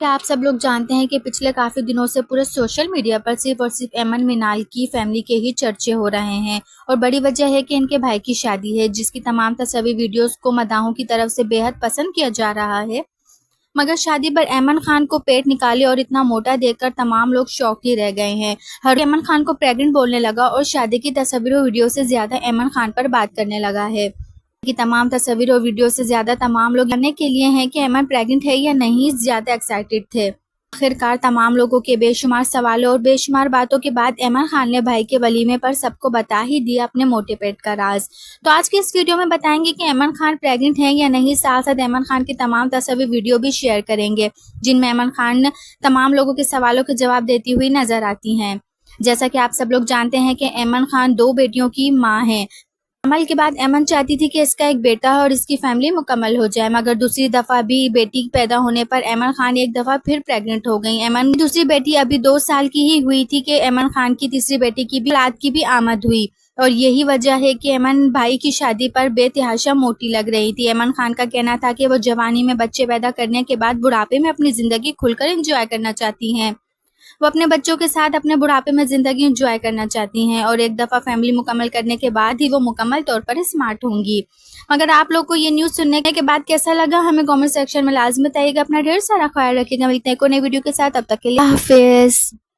کیا آپ سب لوگ جانتے ہیں کہ پچھلے کافی دنوں سے پورے سوشل میڈیا پر صرف اور صرف ایمن منال کی فیملی کے ہی چرچے ہو رہے ہیں، اور بڑی وجہ ہے کہ ان کے بھائی کی شادی ہے، جس کی تمام تصویر ویڈیوز کو مداحوں کی طرف سے بے حد پسند کیا جا رہا ہے۔ مگر شادی پر ایمن خان کو پیٹ نکالے اور اتنا موٹا دیکھ کر تمام لوگ شوق ہی رہ گئے ہیں۔ ہر کوئی ایمن خان کو پریگننٹ بولنے لگا اور شادی کی تصویر و ویڈیو سے زیادہ ایمن خان پر بات کرنے لگا ہے۔ کی تمام تصویر اور ویڈیو سے زیادہ تمام لوگ جاننے کے لیے ہیں کہ ایمن پریگننٹ ہے یا نہیں زیادہ ایکسائٹیڈ تھے۔ آخرکار تمام لوگوں کے بے شمار سوالوں اور بے شمار باتوں کے بعد ایمن خان نے بھائی کے ولیمے پر سب کو بتا ہی دیا اپنے موٹے پیٹ کا راز۔ تو آج کے اس ویڈیو میں بتائیں گے کہ ایمن خان پریگننٹ ہیں یا نہیں، ساتھ ساتھ ایمن خان کی تمام تصویر ویڈیو بھی شیئر کریں گے، جن میں ایمن خان تمام لوگوں کے سوالوں کے جواب دیتی ہوئی نظر آتی ہیں۔ جیسا کہ آپ سب لوگ جانتے ہیں کہ ایمن خان 2 بیٹیوں کی ماں ہیں۔ حمل کے بعد ایمن چاہتی تھی کہ اس کا ایک بیٹا ہے اور اس کی فیملی مکمل ہو جائے، مگر دوسری دفعہ بھی بیٹی پیدا ہونے پر ایمن خان ایک دفعہ پھر پریگننٹ ہو گئیں۔ ایمن کی دوسری بیٹی ابھی 2 سال کی ہی ہوئی تھی کہ ایمن خان کی تیسری بیٹی کی بھی اولاد کی بھی آمد ہوئی، اور یہی وجہ ہے کہ ایمن بھائی کی شادی پر بے تحاشا موٹی لگ رہی تھی۔ ایمن خان کا کہنا تھا کہ وہ جوانی میں بچے پیدا کرنے کے بعد بڑھاپے میں اپنی زندگی کھل کر انجوائے کرنا چاہتی ہیں۔ وہ اپنے بچوں کے ساتھ اپنے بڑھاپے میں زندگی انجوائے کرنا چاہتی ہیں، اور ایک دفعہ فیملی مکمل کرنے کے بعد ہی وہ مکمل طور پر اسمارٹ ہوں گی۔ مگر آپ لوگ کو یہ نیوز سننے کے بعد کیسا لگا، ہمیں کامنٹ سیکشن میں لازمی بتائیے گا۔ اپنا ڈھیر سارا خیال رکھیے گا۔ ملتے ہیں ایک اور نئی ویڈیو کے ساتھ، تب تک کے لیے اللہ حافظ۔